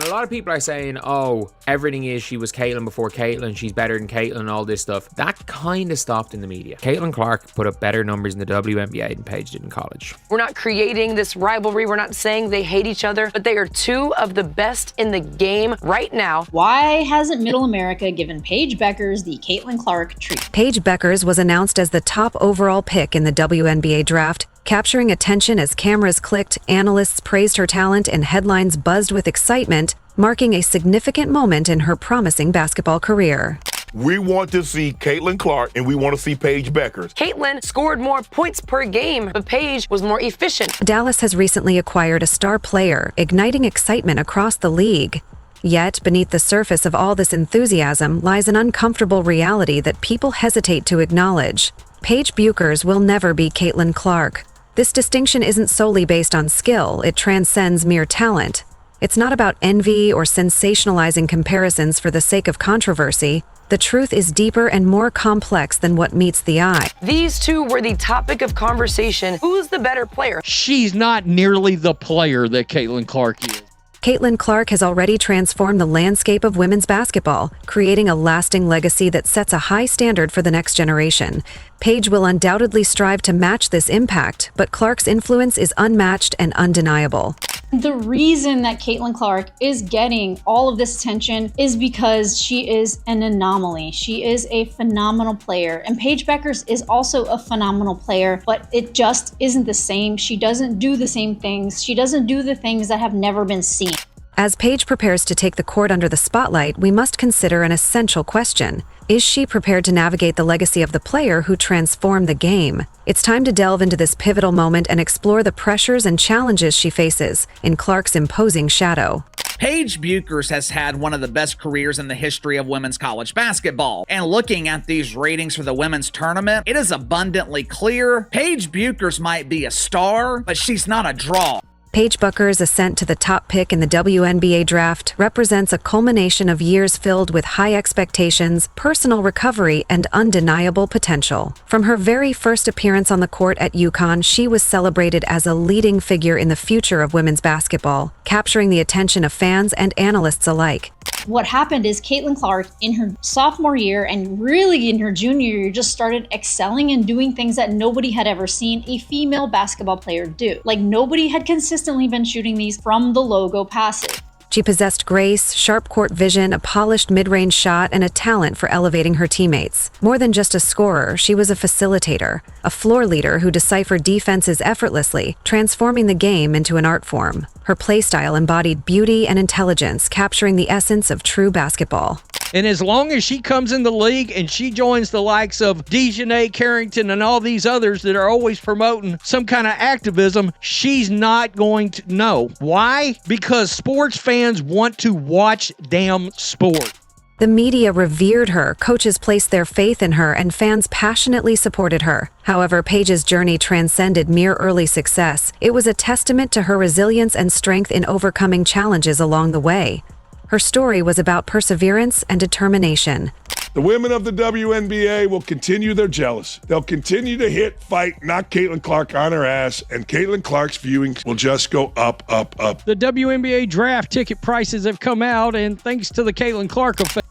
a lot of people are saying, oh, everything is she was Caitlin before Caitlin, she's better than Caitlin and all this stuff. That kind of stopped in the media. Caitlin Clark put up better numbers in the WNBA than Paige did in college. We're not creating this rivalry. We're not saying they hate each other, but they are two of the best in the game right now. Why hasn't Middle America given Paige Bueckers the Caitlin Clark treatment? Paige Bueckers was announced as the top overall pick in the WNBA draft, capturing attention as cameras clicked, analysts praised her talent, and headlines buzzed with excitement, marking a significant moment in her promising basketball career. We want to see Caitlin Clark and we want to see Paige Bueckers. Caitlin scored more points per game, but Paige was more efficient. Dallas has recently acquired a star player, igniting excitement across the league. Yet, beneath the surface of all this enthusiasm lies an uncomfortable reality that people hesitate to acknowledge. Paige Bueckers will never be Caitlin Clark. This distinction isn't solely based on skill, it transcends mere talent. It's not about envy or sensationalizing comparisons for the sake of controversy. The truth is deeper and more complex than what meets the eye. These two were the topic of conversation. Who's the better player? She's not nearly the player that Caitlin Clark is. Caitlin Clark has already transformed the landscape of women's basketball, creating a lasting legacy that sets a high standard for the next generation. Paige will undoubtedly strive to match this impact, but Clark's influence is unmatched and undeniable. The reason that Caitlin Clark is getting all of this attention is because she is an anomaly. She is a phenomenal player, and Paige Bueckers is also a phenomenal player, but it just isn't the same. She doesn't do the same things. She doesn't do the things that have never been seen. As Paige prepares to take the court under the spotlight, we must consider an essential question. Is she prepared to navigate the legacy of the player who transformed the game? It's time to delve into this pivotal moment and explore the pressures and challenges she faces in Clark's imposing shadow. Paige Bueckers has had one of the best careers in the history of women's college basketball. And looking at these ratings for the women's tournament, it is abundantly clear Paige Bueckers might be a star, but she's not a draw. Paige Bueckers' ascent to the top pick in the WNBA draft represents a culmination of years filled with high expectations, personal recovery, and undeniable potential. From her very first appearance on the court at UConn, she was celebrated as a leading figure in the future of women's basketball, capturing the attention of fans and analysts alike. What happened is Caitlin Clark in her sophomore year and really in her junior year just started excelling and doing things that nobody had ever seen a female basketball player do. Like nobody had consistently been shooting these from the logo passes. She possessed grace, sharp court vision, a polished mid-range shot, and a talent for elevating her teammates. More than just a scorer, she was a facilitator, a floor leader who deciphered defenses effortlessly, transforming the game into an art form. Her playstyle embodied beauty and intelligence, capturing the essence of true basketball. And as long as she comes in the league and she joins the likes of Dejanay Carrington and all these others that are always promoting some kind of activism, she's not going to know. Why? Because sports fans want to watch damn sport. The media revered her, coaches placed their faith in her, and fans passionately supported her. However, Paige's journey transcended mere early success. It was a testament to her resilience and strength in overcoming challenges along the way. Her story was about perseverance and determination. The women of the WNBA will continue their jealous. They'll continue to hit, fight, knock Caitlin Clark on her ass, and Caitlin Clark's viewing will just go up, up, up. The WNBA draft ticket prices have come out, and thanks to the Caitlin Clark effect.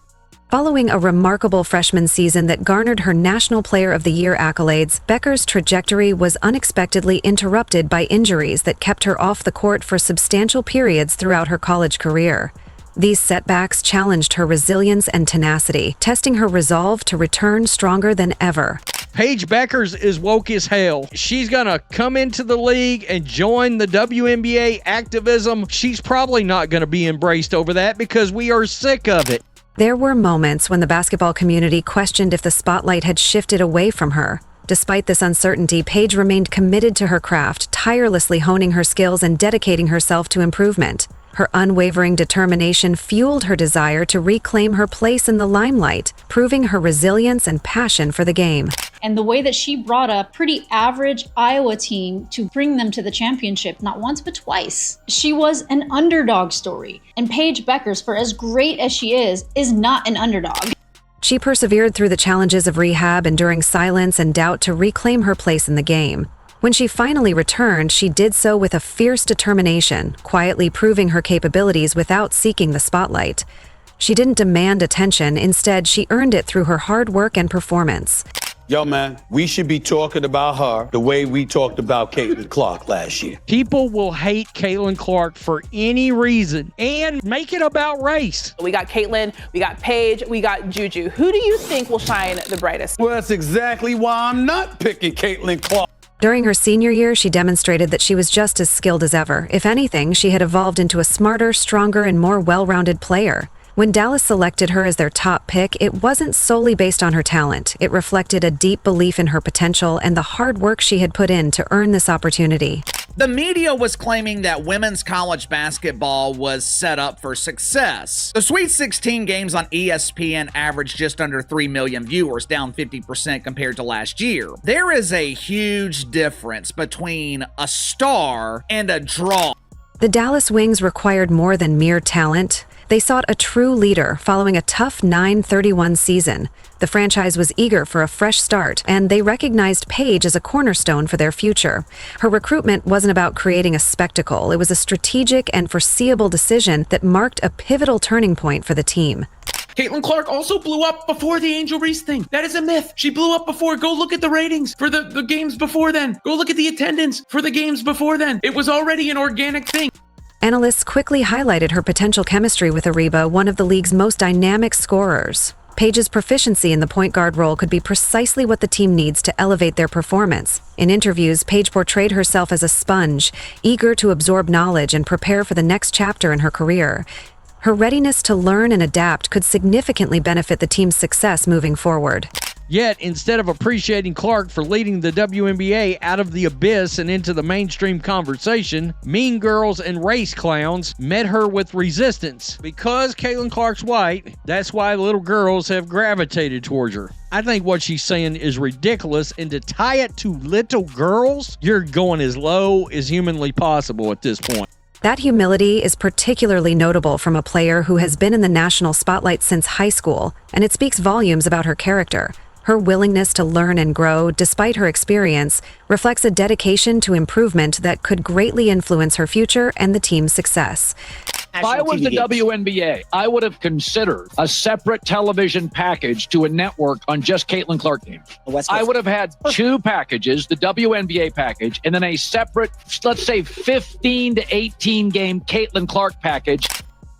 Following a remarkable freshman season that garnered her National Player of the Year accolades, Bueckers' trajectory was unexpectedly interrupted by injuries that kept her off the court for substantial periods throughout her college career. These setbacks challenged her resilience and tenacity, testing her resolve to return stronger than ever. Paige Bueckers is woke as hell. She's going to come into the league and join the WNBA activism. She's probably not going to be embraced over that because we are sick of it. There were moments when the basketball community questioned if the spotlight had shifted away from her. Despite this uncertainty, Paige remained committed to her craft, tirelessly honing her skills and dedicating herself to improvement. Her unwavering determination fueled her desire to reclaim her place in the limelight, proving her resilience and passion for the game. And the way that she brought a pretty average Iowa team to bring them to the championship, not once but twice. She was an underdog story. And Paige Bueckers, for as great as she is not an underdog. She persevered through the challenges of rehab, enduring silence and doubt to reclaim her place in the game. When she finally returned, she did so with a fierce determination, quietly proving her capabilities without seeking the spotlight. She didn't demand attention, instead, she earned it through her hard work and performance. Yo, man, we should be talking about her the way we talked about Caitlin Clark last year. People will hate Caitlin Clark for any reason and make it about race. We got Caitlin, we got Paige, we got Juju. Who do you think will shine the brightest? Well, that's exactly why I'm not picking Caitlin Clark. During her senior year, she demonstrated that she was just as skilled as ever. If anything, she had evolved into a smarter, stronger, and more well-rounded player. When Dallas selected her as their top pick, it wasn't solely based on her talent. It reflected a deep belief in her potential and the hard work she had put in to earn this opportunity. The media was claiming that women's college basketball was set up for success. The Sweet 16 games on ESPN averaged just under 3 million viewers, down 50% compared to last year. There is a huge difference between a star and a draw. The Dallas Wings required more than mere talent. They sought a true leader following a tough 9-31 season. The franchise was eager for a fresh start, and they recognized Paige as a cornerstone for their future. Her recruitment wasn't about creating a spectacle. It was a strategic and foreseeable decision that marked a pivotal turning point for the team. Caitlin Clark also blew up before the Angel Reese thing. That is a myth. She blew up before. Go look at the ratings for the games before then. Go look at the attendance for the games before then. It was already an organic thing. Analysts quickly highlighted her potential chemistry with Ariba, one of the league's most dynamic scorers. Paige's proficiency in the point guard role could be precisely what the team needs to elevate their performance. In interviews, Paige portrayed herself as a sponge, eager to absorb knowledge and prepare for the next chapter in her career. Her readiness to learn and adapt could significantly benefit the team's success moving forward. Yet, instead of appreciating Clark for leading the WNBA out of the abyss and into the mainstream conversation, mean girls and race clowns met her with resistance. Because Caitlin Clark's white, that's why little girls have gravitated towards her. I think what she's saying is ridiculous, and to tie it to little girls, you're going as low as humanly possible at this point. That humility is particularly notable from a player who has been in the national spotlight since high school, and it speaks volumes about her character. Her willingness to learn and grow, despite her experience, reflects a dedication to improvement that could greatly influence her future and the team's success. If I was the WNBA, I would have considered a separate television package to a network on just Caitlin Clark games. I would have had two packages, the WNBA package, and then a separate, let's say, 15 to 18 game Caitlin Clark package.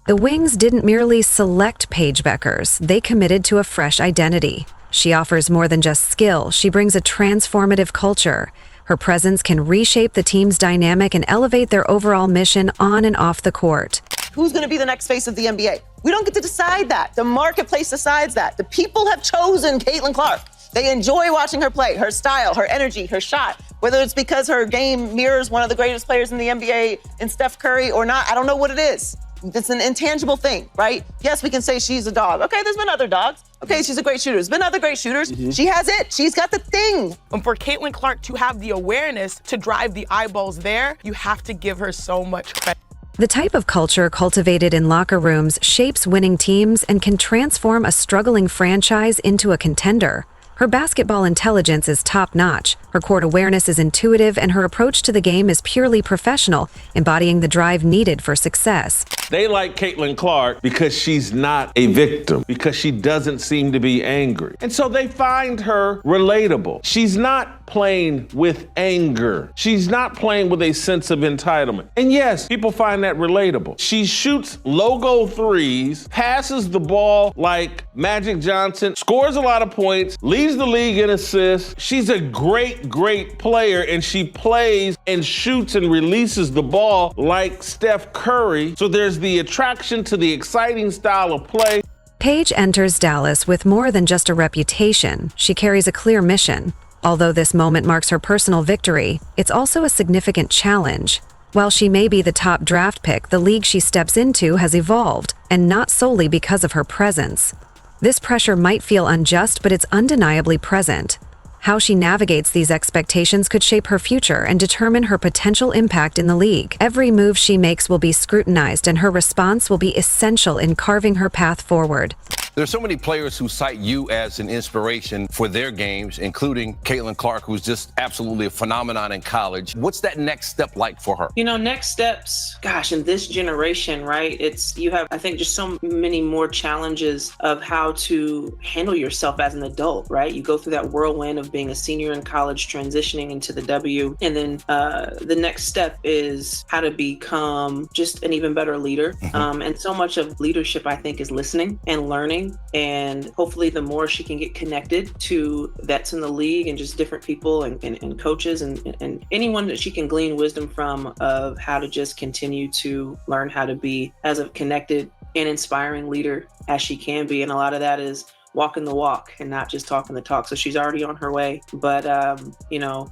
The Wings didn't merely select Paige Bueckers, they committed to a fresh identity. She offers more than just skill, she brings a transformative culture. Her presence can reshape the team's dynamic and elevate their overall mission on and off the court. Who's going to be the next face of the NBA? We don't get to decide that. The marketplace decides that. The people have chosen Caitlin Clark. They enjoy watching her play, her style, her energy, her shot. Whether it's because her game mirrors one of the greatest players in the NBA in Steph Curry or not, I don't know what it is. It's an intangible thing, right? Yes, we can say she's a dog. Okay, there's been other dogs. Okay, she's a great shooter. There's been other great shooters. She has it. She's got the thing. And for Caitlin Clark to have the awareness to drive the eyeballs there, you have to give her so much credit. The type of culture cultivated in locker rooms shapes winning teams and can transform a struggling franchise into a contender. Her basketball intelligence is top-notch, her court awareness is intuitive, and her approach to the game is purely professional, embodying the drive needed for success. They like Caitlin Clark because she's not a victim, because she doesn't seem to be angry. And so they find her relatable. She's not playing with anger. She's not playing with a sense of entitlement. And yes, people find that relatable. She shoots logo threes, passes the ball like Magic Johnson, scores a lot of points, leads the league in assists. She's a great player, and she plays and shoots and releases the ball like Steph Curry. So there's the attraction to the exciting style of play. Paige enters Dallas with more than just a reputation. She carries a clear mission. Although this moment marks her personal victory, it's also a significant challenge. While she may be the top draft pick, the league she steps into has evolved, and not solely because of her presence. This pressure might feel unjust, but it's undeniably present. How she navigates these expectations could shape her future and determine her potential impact in the league. Every move she makes will be scrutinized, and her response will be essential in carving her path forward. There's so many players who cite you as an inspiration for their games, including Caitlin Clark, who's just absolutely a phenomenon in college. What's that next step like for her? You know, next steps, gosh, in this generation, right? You have, I think, just so many more challenges of how to handle yourself as an adult, right? You go through that whirlwind of being a senior in college, transitioning into the W. And then the next step is how to become just an even better leader. And so much of leadership, I think, is listening and learning. And hopefully the more she can get connected to vets in the league and just different people and coaches and anyone that she can glean wisdom from of how to just continue to learn how to be as a connected and inspiring leader as she can be. And a lot of that is walking the walk and not just talking the talk. So she's already on her way, but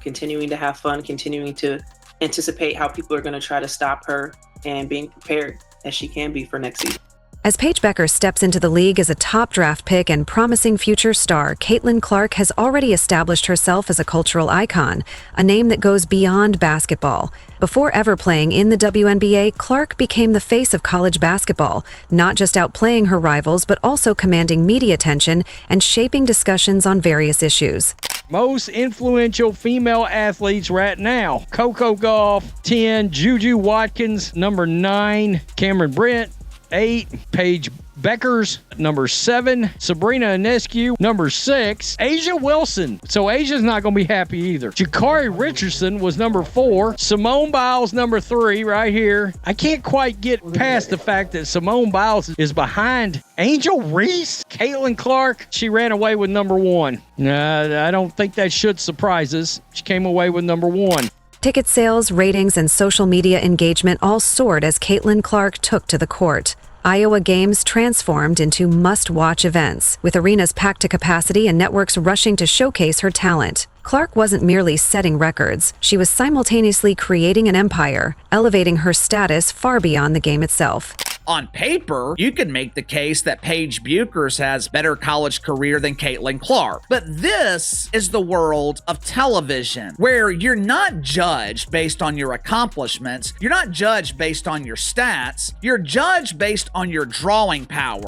continuing to have fun, continuing to anticipate how people are going to try to stop her and being prepared as she can be for next season. As Paige Bueckers steps into the league as a top draft pick and promising future star, Caitlin Clark has already established herself as a cultural icon, a name that goes beyond basketball. Before ever playing in the WNBA, Clark became the face of college basketball, not just outplaying her rivals, but also commanding media attention and shaping discussions on various issues. Most influential female athletes right now: Coco Gauff, 10, Juju Watkins, number 9, Cameron Brent, 8, Paige Bueckers, number 7, Sabrina Ionescu, number 6, A'ja Wilson. So Asia's not going to be happy either. Jakari Richardson was number 4, Simone Biles, number 3, right here. I can't quite get past the fact that Simone Biles is behind Angel Reese. Caitlin Clark, she ran away with number 1. I don't think that should surprise us. She came away with number 1. Ticket sales, ratings, and social media engagement all soared as Caitlin Clark took to the court. Iowa games transformed into must-watch events, with arenas packed to capacity and networks rushing to showcase her talent. Clark wasn't merely setting records, she was simultaneously creating an empire, elevating her status far beyond the game itself. On paper, you could make the case that Paige Bueckers has better college career than Caitlin Clark. But this is the world of television, where you're not judged based on your accomplishments, you're not judged based on your stats, you're judged based on your drawing power.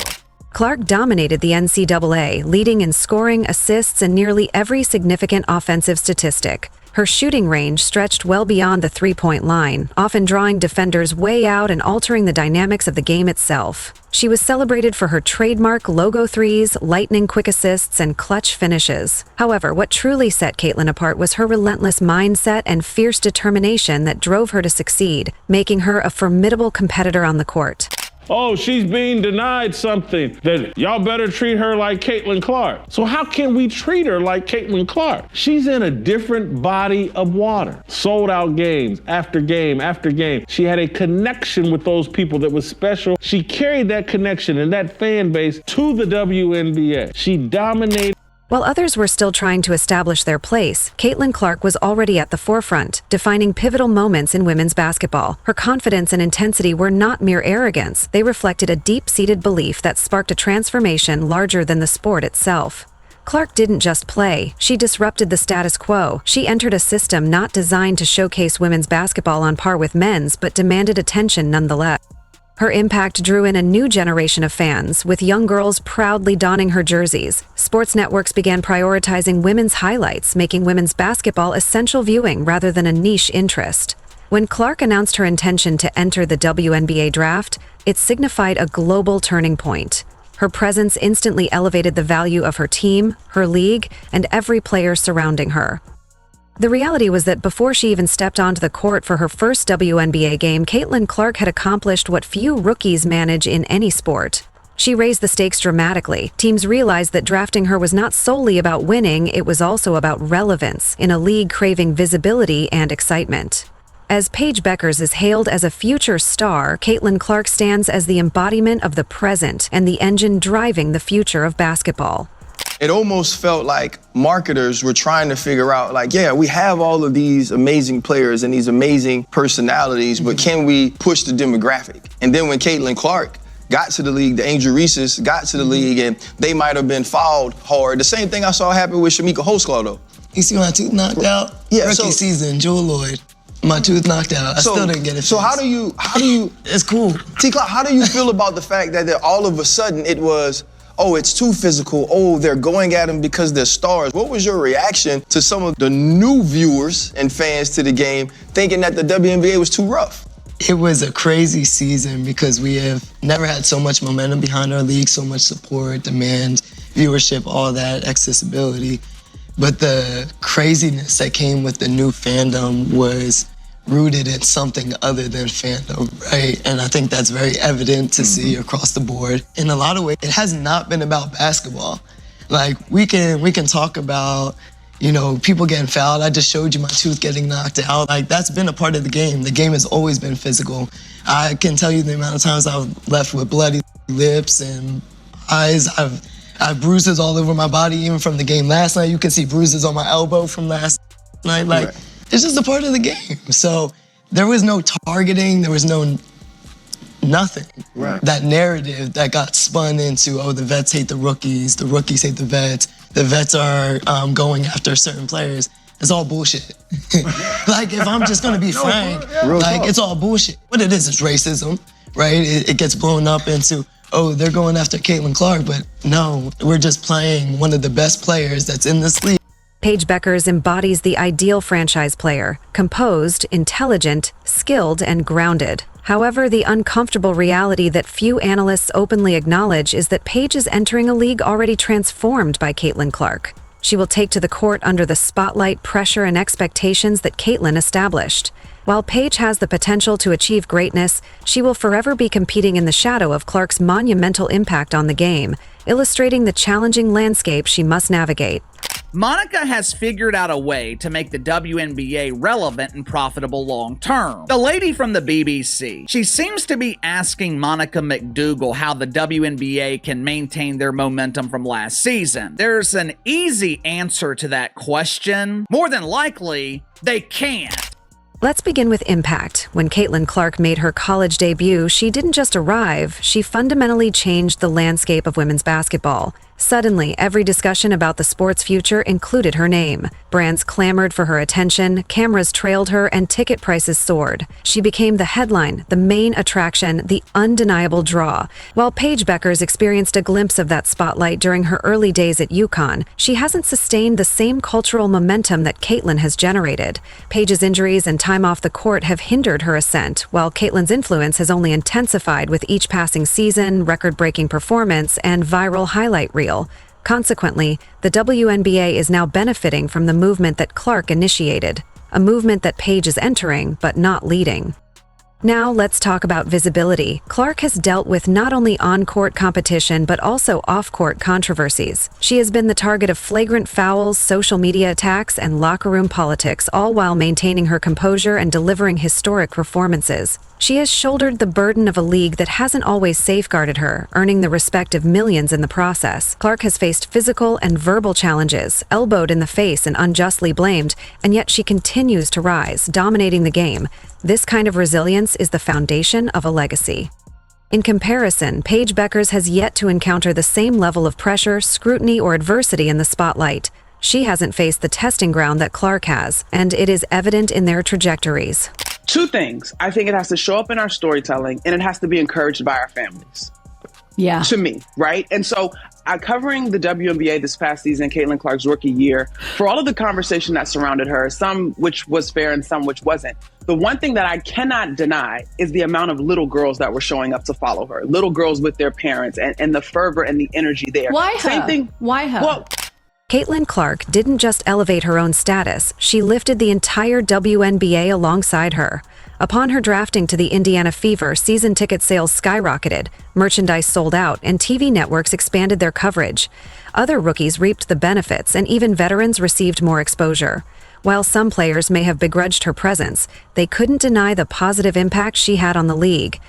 Clark dominated the NCAA, leading in scoring, assists, and nearly every significant offensive statistic. Her shooting range stretched well beyond the three-point line, often drawing defenders way out and altering the dynamics of the game itself. She was celebrated for her trademark logo threes, lightning-quick assists, and clutch finishes. However, what truly set Caitlin apart was her relentless mindset and fierce determination that drove her to succeed, making her a formidable competitor on the court. Oh, she's being denied something, that y'all better treat her like Caitlin Clark. So how can we treat her like Caitlin Clark? She's in a different body of water. Sold out games after game after game. She had a connection with those people that was special. She carried that connection and that fan base to the WNBA. She dominated. While others were still trying to establish their place, Caitlin Clark was already at the forefront, defining pivotal moments in women's basketball. Her confidence and intensity were not mere arrogance. They reflected a deep-seated belief that sparked a transformation larger than the sport itself. Clark didn't just play. She disrupted the status quo. She entered a system not designed to showcase women's basketball on par with men's, but demanded attention nonetheless. Her impact drew in a new generation of fans, with young girls proudly donning her jerseys. Sports networks began prioritizing women's highlights, making women's basketball essential viewing rather than a niche interest. When Clark announced her intention to enter the WNBA draft, it signified a global turning point. Her presence instantly elevated the value of her team, her league, and every player surrounding her. The reality was that before she even stepped onto the court for her first WNBA game, Caitlin Clark had accomplished what few rookies manage in any sport. She raised the stakes dramatically. Teams realized that drafting her was not solely about winning, it was also about relevance in a league craving visibility and excitement. As Paige Bueckers is hailed as a future star, Caitlin Clark stands as the embodiment of the present and the engine driving the future of basketball. It almost felt like marketers were trying to figure out, like, yeah, we have all of these amazing players and these amazing personalities, but can we push the demographic? And then when Caitlin Clark got to the league, the Angel Reeses got to the league, and they might have been fouled hard. The same thing I saw happen with Shamika Holdsclaw, though. You see my tooth knocked out? Yeah, Rookie season, Jewel Lloyd. My tooth knocked out. I still didn't get it. So how do you? It's cool. T. Clark, how do you feel about the fact that all of a sudden it was, oh, it's too physical, oh, they're going at them because they're stars. What was your reaction to some of the new viewers and fans to the game thinking that the WNBA was too rough? It was a crazy season because we have never had so much momentum behind our league, so much support, demand, viewership, all that, accessibility. But the craziness that came with the new fandom was rooted in something other than fandom, right? And I think that's very evident to see across the board. In a lot of ways, it has not been about basketball. Like, we can talk about, you know, people getting fouled. I just showed you my tooth getting knocked out. Like, that's been a part of the game. The game has always been physical. I can tell you the amount of times I've left with bloody lips and eyes. I have bruises all over my body, even from the game last night. You can see bruises on my elbow from last night. Like, it's just a part of the game. So there was no targeting. There was no nothing. Right. That narrative that got spun into, oh, the vets hate the rookies hate the vets are going after certain players. It's all bullshit. Like, if I'm just gonna be frank, it's all bullshit. What it is racism, right? It gets blown up into, oh, they're going after Caitlin Clark, but no, we're just playing one of the best players that's in this league. Paige Bueckers embodies the ideal franchise player, composed, intelligent, skilled, and grounded. However, the uncomfortable reality that few analysts openly acknowledge is that Paige is entering a league already transformed by Caitlin Clark. She will take to the court under the spotlight, pressure, and expectations that Caitlin established. While Paige has the potential to achieve greatness, she will forever be competing in the shadow of Clark's monumental impact on the game, illustrating the challenging landscape she must navigate. Monica has figured out a way to make the WNBA relevant and profitable long term. The lady from the BBC, she seems to be asking Monica McDougal how the WNBA can maintain their momentum from last season. There's an easy answer to that question. More than likely, they can't. Let's begin with impact. When Caitlin Clark made her college debut, she didn't just arrive, she fundamentally changed the landscape of women's basketball. Suddenly, every discussion about the sport's future included her name. Brands clamored for her attention, cameras trailed her, and ticket prices soared. She became the headline, the main attraction, the undeniable draw. While Paige Bueckers experienced a glimpse of that spotlight during her early days at UConn, she hasn't sustained the same cultural momentum that Caitlin has generated. Paige's injuries and time off the court have hindered her ascent, while Caitlin's influence has only intensified with each passing season, record-breaking performance, and viral highlight reel. Consequently, the WNBA is now benefiting from the movement that Clark initiated, a movement that Paige is entering but not leading. Now let's talk about visibility. Clark has dealt with not only on-court competition but also off-court controversies. She has been the target of flagrant fouls, social media attacks, and locker room politics, all while maintaining her composure and delivering historic performances. She has shouldered the burden of a league that hasn't always safeguarded her, earning the respect of millions in the process. Clark has faced physical and verbal challenges, elbowed in the face and unjustly blamed, and yet she continues to rise, dominating the game. This kind of resilience is the foundation of a legacy. In comparison, Paige Bueckers has yet to encounter the same level of pressure, scrutiny, or adversity in the spotlight. She hasn't faced the testing ground that Clark has, and it is evident in their trajectories. Two things. I think it has to show up in our storytelling, and it has to be encouraged by our families. Yeah. To me, right? And so covering the WNBA this past season, Caitlin Clark's rookie year, for all of the conversation that surrounded her, some which was fair and some which wasn't, the one thing that I cannot deny is the amount of little girls that were showing up to follow her. Little girls with their parents and the fervor and the energy there. Why her? Same thing. Why her? Well, Caitlin Clark didn't just elevate her own status, she lifted the entire WNBA alongside her. Upon her drafting to the Indiana Fever, season ticket sales skyrocketed, merchandise sold out, and TV networks expanded their coverage. Other rookies reaped the benefits, and even veterans received more exposure. While some players may have begrudged her presence, they couldn't deny the positive impact she had on the league.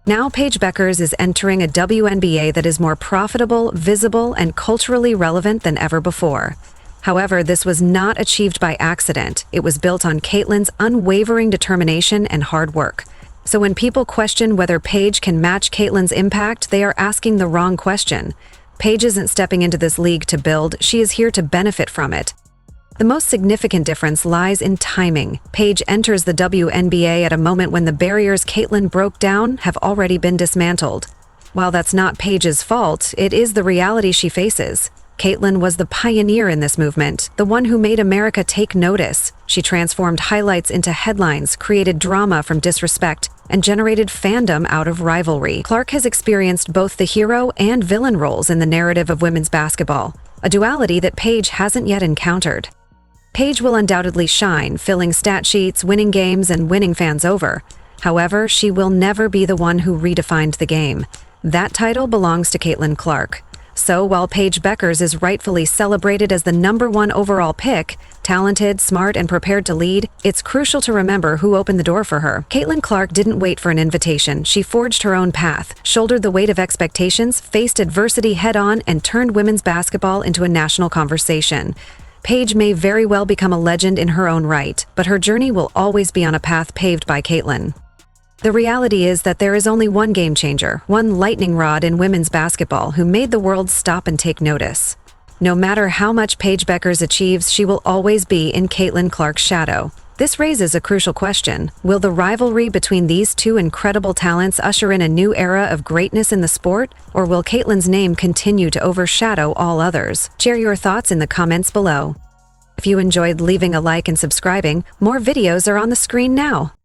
Now Paige Bueckers is entering a WNBA that is more profitable, visible, and culturally relevant than ever before. However, this was not achieved by accident. It was built on Caitlin's unwavering determination and hard work. So when people question whether Paige can match Caitlin's impact, they are asking the wrong question. Paige isn't stepping into this league to build, she is here to benefit from it. The most significant difference lies in timing. Paige enters the WNBA at a moment when the barriers Caitlin broke down have already been dismantled. While that's not Paige's fault, it is the reality she faces. Caitlyn was the pioneer in this movement, the one who made America take notice. She transformed highlights into headlines, created drama from disrespect, and generated fandom out of rivalry. Clark has experienced both the hero and villain roles in the narrative of women's basketball, a duality that Paige hasn't yet encountered. Paige will undoubtedly shine, filling stat sheets, winning games, and winning fans over. However, she will never be the one who redefined the game. That title belongs to Caitlin Clark. So while Paige Bueckers is rightfully celebrated as the #1 overall pick, talented, smart, and prepared to lead, it's crucial to remember who opened the door for her. Caitlin Clark didn't wait for an invitation. She forged her own path, shouldered the weight of expectations, faced adversity head-on, and turned women's basketball into a national conversation. Paige may very well become a legend in her own right, but her journey will always be on a path paved by Caitlin. The reality is that there is only one game changer, one lightning rod in women's basketball who made the world stop and take notice. No matter how much Paige Bueckers achieves, she will always be in Caitlin Clark's shadow. This raises a crucial question. Will the rivalry between these two incredible talents usher in a new era of greatness in the sport, or will Caitlyn's name continue to overshadow all others? Share your thoughts in the comments below. If you enjoyed leaving a like and subscribing, more videos are on the screen now.